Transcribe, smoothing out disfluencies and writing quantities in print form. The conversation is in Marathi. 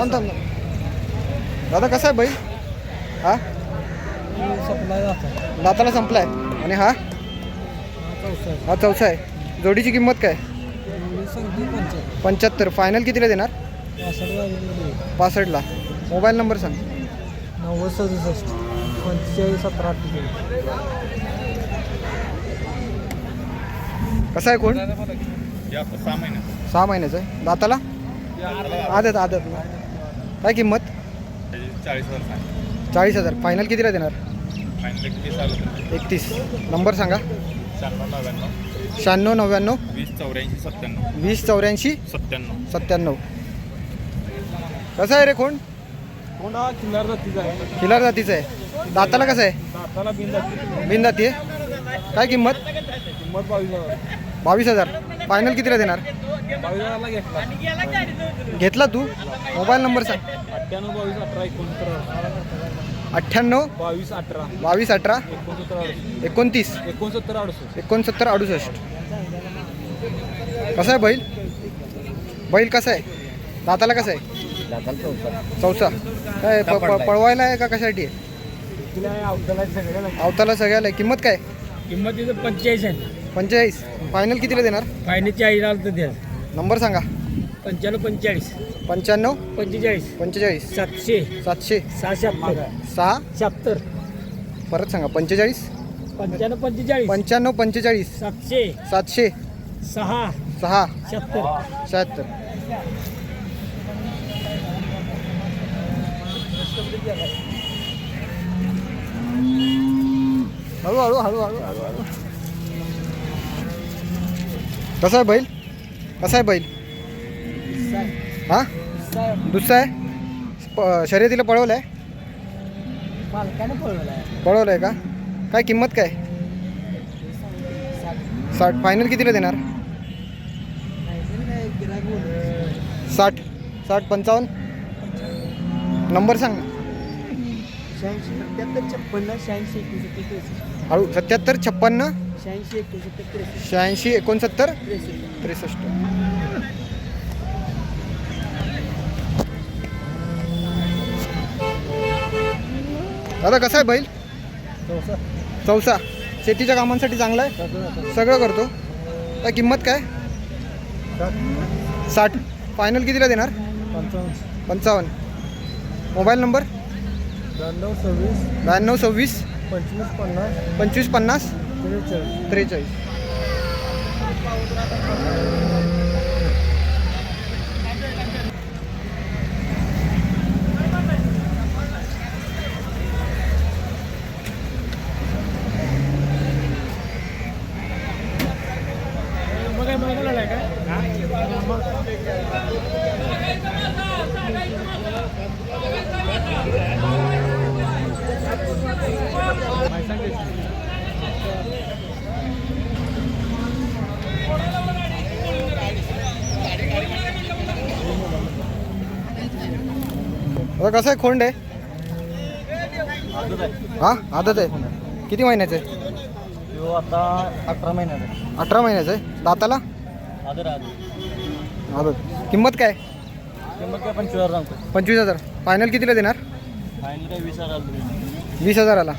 थांब थांब. दादा कसा आहे बैल? हा दाताला संपलाय. आणि हा हा चौसा आहे. जोडीची किंमत काय? 75. फायनल कितीला देणार? 65ला. मोबाईल नंबर सांग. 9067 45 17 48. कसा आहे कोण? 6 6 महिने. महिन्याचं आहे. दाताला आदत आदत. काय किंमत? 40,000. 40,000. फायनल कितीला देणार? फायनल 30,000. 31. नंबर सांगा. 96,99 96 99 20 84 20 84 97 97. कसं आहे रे कोण? कोंडा किल्लार जातीचा आहे. खिलार जातीचं आहे. दाताला कसं आहे? दाताला बिन जाती. बिन जाती आहे. काय किंमत? किंमत 22,000. 22,000. फायनल कितीला देणार? 22,000ला घेतला. घेतला तू? मोबाईल नंबर सांग. 98 22 18 69 98 22 18 22 18 69 29 69 68. 69 68. कसं आहे बैल? बैल कसं आहे? दाताला कसं आहे? चौसा. काय पळवायला आहे का कशासाठी आहे? अवताला सगळ्याला आहे. किंमत काय? किंमत तिथं 45 आहे. 45. फायनल कितीला देणार? फायनल 40 आलं तर द्या. नंबर सांगा. 95 45 95 45 45 700 700 676 6. 76 परत सांगा. 45 95 45 95 45 700 700 6 6 76. 76. हळू हळू हळू हळू हळू हळू. कसा आहे बैल? कसा आहे बैल? हा दुसरा आहे. शर्यतीला पळवलं आहे? मालकाने पळवला आहे. पळवलं आहे का? काय किंमत काय? 60. फायनल कितीला देणार? 60 60 55. नंबर सांग. 86 77 56 86 61 हळू. 77 56 86 61 86 69 63 63. दादा कसा आहे बैल? चौसा. शेतीच्या कामांसाठी चांगला आहे. सगळं करतो. काय किंमत काय? 60. फायनल कितीला देणार? 55. Mobile number? 92 26 92 26 25 50 25 50 43. 43. आता कसं आहे खोंड आहे? हा आदत आहे. किती महिन्याचं आहे? तो आता 18 महिन्याचा. 18 महिन्याचं आहे. दाताला आदर आदत. किंमत काय? किंमत काय 25,000 सांगतो. 25,000. फायनल कितीला देणार? फायनल काय 20,000 20,000ला.